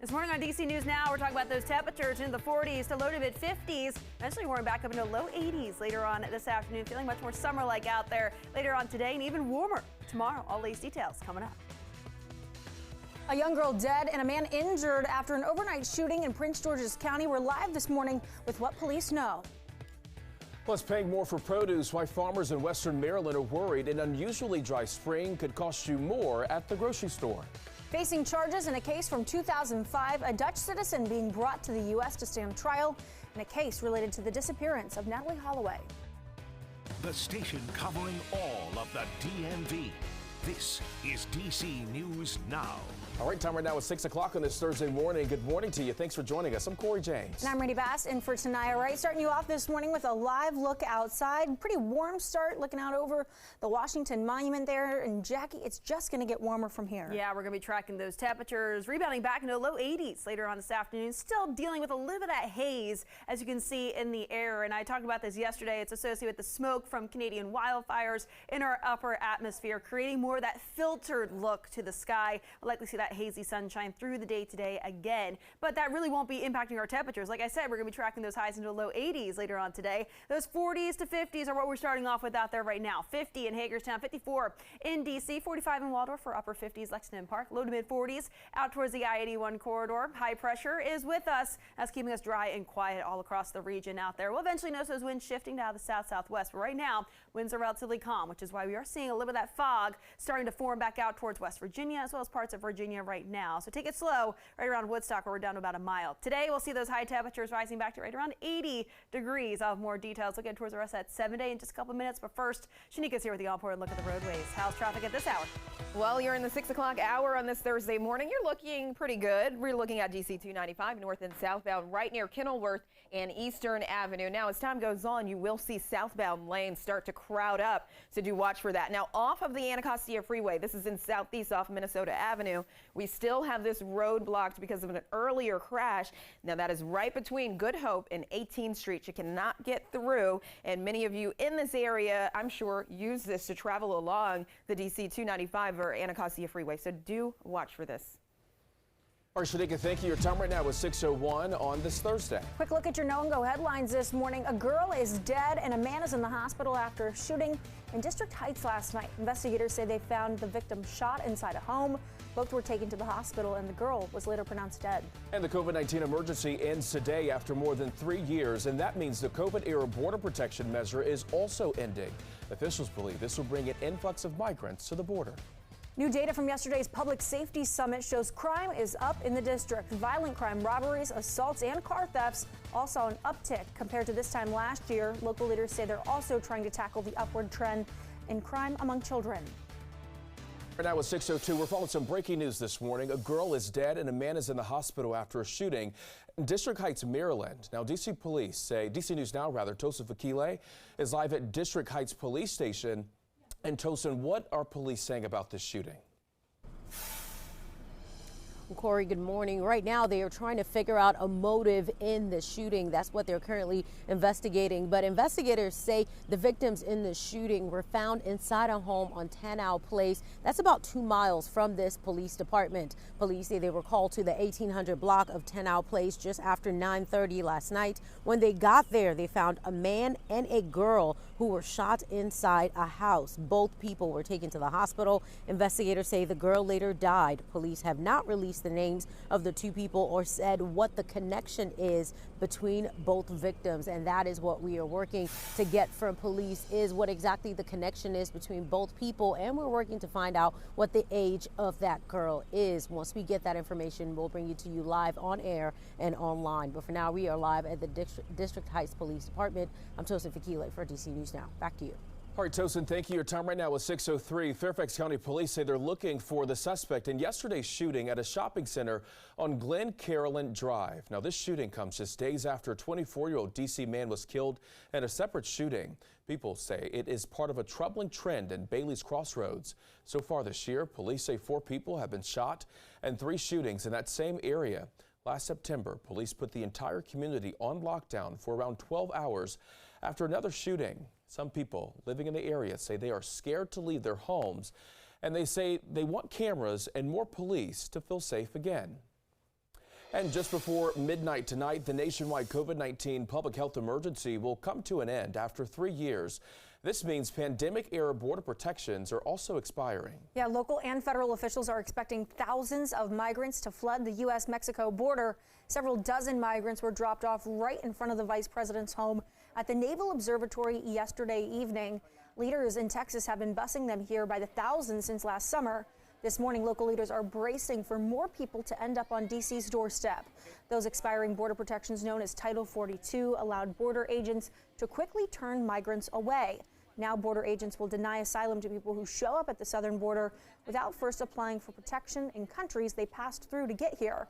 This morning on DC News Now, we're talking about those temperatures in the 40s to low to mid 50s. Eventually warming back up into low 80s later on this afternoon. Feeling much more summer-like out there later on today and even warmer tomorrow. All these details coming up. A young girl dead and a man injured after an overnight shooting in Prince George's County. We're live this morning with what police know. Plus, paying more for produce, why farmers in western Maryland are worried an unusually dry spring could cost you more at the grocery store. Facing charges in a case from 2005, a Dutch citizen being brought to the U.S. to stand trial in a case related to the disappearance of Natalee Holloway. The station covering all of the DMV. This is DC News Now. All right, time right now is 6 o'clock on this Thursday morning. Good morning to you. Thanks for joining us. I'm Corey James. And I'm Rainey Bass in for tonight. All right, starting you off this morning with a live look outside. Pretty warm start looking out over the Washington Monument there. And Jackie, it's just going to get warmer from here. Yeah, we're going to be tracking those temperatures, rebounding back into low 80s later on this afternoon. Still dealing with a little bit of that haze, as you can see in the air. And I talked about this yesterday. It's associated with the smoke from Canadian wildfires in our upper atmosphere, creating more of that filtered look to the sky. We'll likely see that hazy sunshine through the day today again, but that really won't be impacting our temperatures. Like I said, we're going to be tracking those highs into low 80s later on today. Those 40s to 50s are what we're starting off with out there right now. 50 in Hagerstown, 54 in DC, 45 in Waldorf for upper 50s, Lexington Park, low to mid 40s out towards the I-81 corridor. High pressure is with us. That's keeping us dry and quiet all across the region out there. We'll eventually notice those winds shifting to the south-southwest, but right now winds are relatively calm, which is why we are seeing a little bit of that fog starting to form back out towards West Virginia as well as parts of Virginia right now. So take it slow right around Woodstock, where we're down to about a mile. Today we'll see those high temperatures rising back to right around 80 degrees. I'll have more details looking towards the rest of that 7-day in just a couple minutes. But first, Shanika's here with the all-important look at the roadways. How's traffic at this hour? Well, you're in the 6 o'clock hour on this Thursday morning. You're looking pretty good. We're looking at DC 295 north and southbound right near Kenilworth and Eastern Avenue. Now, as time goes on, you will see southbound lanes start to crowd up, so do watch for that. Now, off of the Anacostia Freeway, this is in southeast off Minnesota Avenue, we still have this road blocked because of an earlier crash. Now, that is right between Good Hope and 18th Street. You cannot get through, and many of you in this area, I'm sure, use this to travel along the DC 295 or Anacostia Freeway, so do watch for this. All right, Shanika, thank you. Your time right now is 6:01 on this Thursday. Quick look at your Know and Go headlines this morning. A girl is dead and a man is in the hospital after a shooting in District Heights last night. Investigators say they found the victim shot inside a home. Both were taken to the hospital and the girl was later pronounced dead. And the COVID-19 emergency ends today after more than 3 years, and that means the COVID-era border protection measure is also ending. Officials believe this will bring an influx of migrants to the border. New data from yesterday's Public Safety Summit shows crime is up in the district. Violent crime, robberies, assaults, and car thefts all saw an uptick compared to this time last year. Local leaders say they're also trying to tackle the upward trend in crime among children. Right now it's 6:02. We're following some breaking news this morning. A girl is dead and a man is in the hospital after a shooting in District Heights, Maryland. Now, DC News Now, Tosin Fakile is live at District Heights Police Station. And Tosin, what are police saying about this shooting? Well, Corey, good morning. Right now, they are trying to figure out a motive in the shooting. That's what they're currently investigating. But investigators say the victims in the shooting were found inside a home on Tanow Place. That's about 2 miles from this police department. Police say they were called to the 1800 block of Tanow Place just after 9:30 last night. When they got there, they found a man and a girl who were shot inside a house. Both people were taken to the hospital. Investigators say the girl later died. Police have not released the names of the two people or said what the connection is between both victims, and that is what we are working to get from police, is what exactly the connection is between both people, and we're working to find out what the age of that girl is. Once we get that information, we'll bring it to you live on air and online. But for now, we are live at the District Heights Police Department. I'm Tosin Fakile for DC News Now. Back to you. All right, Tosin, thank you. Your time right now is 6:03. Fairfax County Police say they're looking for the suspect in yesterday's shooting at a shopping center on Glen Carolyn Drive. Now, this shooting comes just days after a 24-year-old DC man was killed in a separate shooting. People say it is part of a troubling trend in Bailey's Crossroads. So far this year, police say 4 people have been shot and 3 shootings in that same area. Last September, police put the entire community on lockdown for around 12 hours after another shooting. Some people living in the area say they are scared to leave their homes, and they say they want cameras and more police to feel safe again. And just before midnight tonight, the nationwide COVID-19 public health emergency will come to an end after 3 years. This means pandemic-era border protections are also expiring. Yeah, local and federal officials are expecting thousands of migrants to flood the U.S.-Mexico border. Several dozen migrants were dropped off right in front of the vice president's home at the Naval Observatory yesterday evening. Leaders in Texas have been busing them here by the thousands since last summer. This morning, local leaders are bracing for more people to end up on D.C.'s doorstep. Those expiring border protections, known as Title 42, allowed border agents to quickly turn migrants away. Now border agents will deny asylum to people who show up at the southern border without first applying for protection in countries they passed through to get here.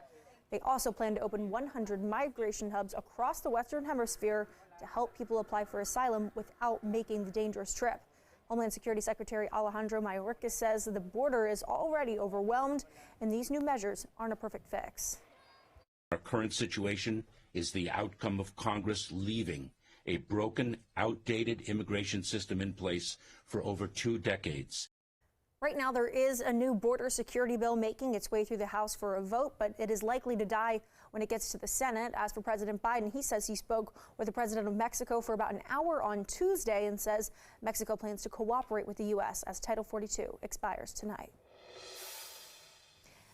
They also plan to open 100 migration hubs across the Western Hemisphere to help people apply for asylum without making the dangerous trip. Homeland Security Secretary Alejandro Mayorkas says the border is already overwhelmed, and these new measures aren't a perfect fix. Our current situation is the outcome of Congress leaving a broken, outdated immigration system in place for over 2 decades. Right now, there is a new border security bill making its way through the House for a vote, but it is likely to die when it gets to the Senate. As for President Biden, he says he spoke with the president of Mexico for about an hour on Tuesday and says Mexico plans to cooperate with the U.S. as Title 42 expires tonight.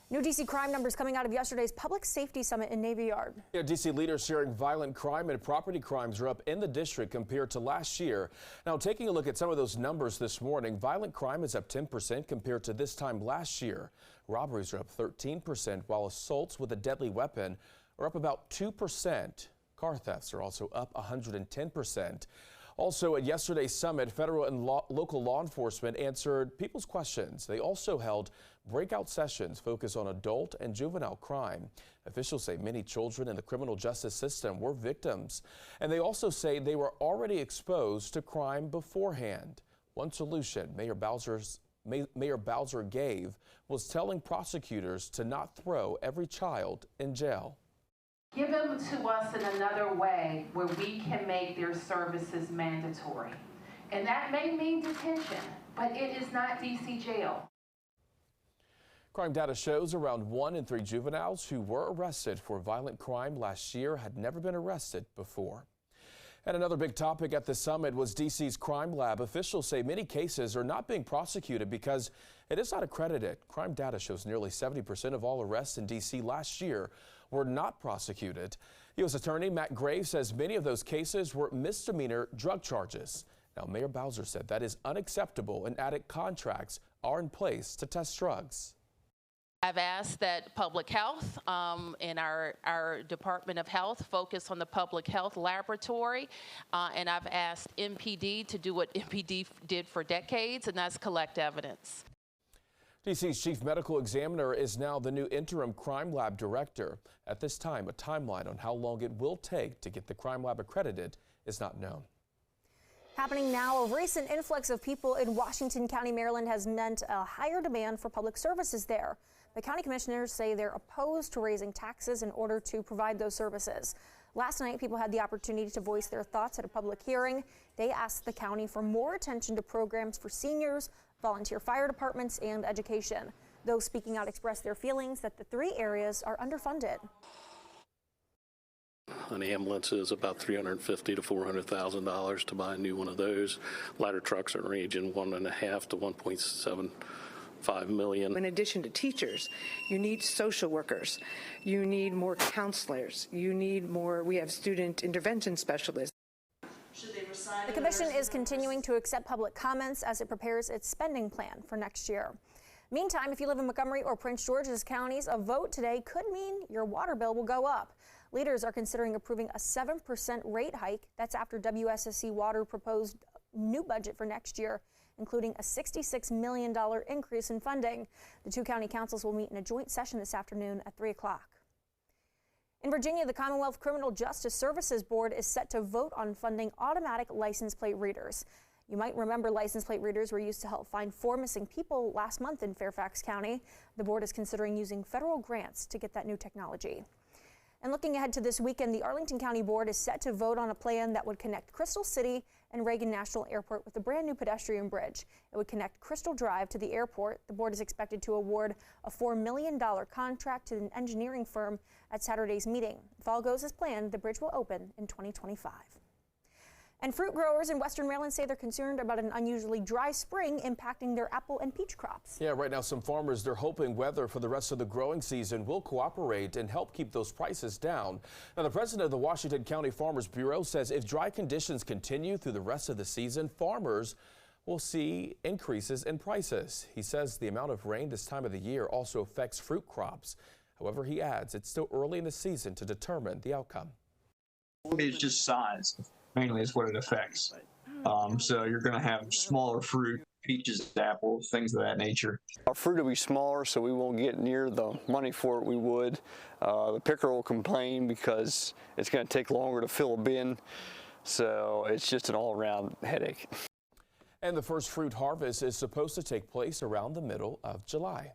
New D.C. crime numbers coming out of yesterday's Public Safety Summit in Navy Yard. Yeah, D.C. leaders sharing violent crime and property crimes are up in the district compared to last year. Now, taking a look at some of those numbers this morning, violent crime is up 10% compared to this time last year. Robberies are up 13%, while assaults with a deadly weapon are up about 2%. Car thefts are also up 110%. Also, at yesterday's summit, federal and local law enforcement answered people's questions. They also held breakout sessions focused on adult and juvenile crime. Officials say many children in the criminal justice system were victims, and they also say they were already exposed to crime beforehand. One solution Mayor Bowser gave was telling prosecutors to not throw every child in jail. Give them to us in another way where we can make their services mandatory. And that may mean detention, but it is not DC jail. Crime data shows around 1 in 3 juveniles who were arrested for violent crime last year had never been arrested before. And another big topic at the summit was DC's crime lab. Officials say many cases are not being prosecuted because it is not accredited. Crime data shows nearly 70% of all arrests in DC last year were not prosecuted. U.S. Attorney Matt Graves says many of those cases were misdemeanor drug charges. Now, Mayor Bowser said that is unacceptable and added contracts are in place to test drugs. I've asked that public health and our Department of Health focus on the public health laboratory, and I've asked MPD to do what MPD did for decades, and that's collect evidence. DC's chief medical examiner is now the new interim crime lab director. At this time, a timeline on how long it will take to get the crime lab accredited is not known. Happening now, a recent influx of people in Washington County, Maryland has meant a higher demand for public services there. The county commissioners say they're opposed to raising taxes in order to provide those services. Last night, people had the opportunity to voice their thoughts at a public hearing. They asked the county for more attention to programs for seniors, volunteer fire departments, and education. Those speaking out expressed their feelings that the 3 areas are underfunded. An ambulance is about $350,000 to $400,000 to buy a new one of those. Ladder trucks are ranging $1.5 to $1.75 million. In addition to teachers, you need social workers. You need more counselors. You need more. We have student intervention specialists. The commission is continuing to accept public comments as it prepares its spending plan for next year. Meantime, if you live in Montgomery or Prince George's counties, a vote today could mean your water bill will go up. Leaders are considering approving a 7% rate hike. That's after WSSC Water proposed new budget for next year, including a $66 million increase in funding. The 2 county councils will meet in a joint session this afternoon at 3 o'clock. In Virginia, the Commonwealth Criminal Justice Services Board is set to vote on funding automatic license plate readers. You might remember license plate readers were used to help find 4 missing people last month in Fairfax County. The board is considering using federal grants to get that new technology. And looking ahead to this weekend, the Arlington County Board is set to vote on a plan that would connect Crystal City and Reagan National Airport with a brand new pedestrian bridge. It would connect Crystal Drive to the airport. The board is expected to award a $4 million contract to an engineering firm at Saturday's meeting. If all goes as planned, the bridge will open in 2025. And fruit growers in Western Maryland say they're concerned about an unusually dry spring impacting their apple and peach crops. Yeah, right now some farmers, they're hoping weather for the rest of the growing season will cooperate and help keep those prices down. Now, the president of the Washington County Farmers Bureau says if dry conditions continue through the rest of the season, farmers will see increases in prices. He says the amount of rain this time of the year also affects fruit crops. However, he adds it's still early in the season to determine the outcome. It's just size. Mainly is what it affects. So you're going to have smaller fruit, peaches, apples, things of that nature. Our fruit will be smaller, so we won't get near the money for it we would. The picker will complain because it's going to take longer to fill a bin. So it's just an all-around headache. And the first fruit harvest is supposed to take place around the middle of July.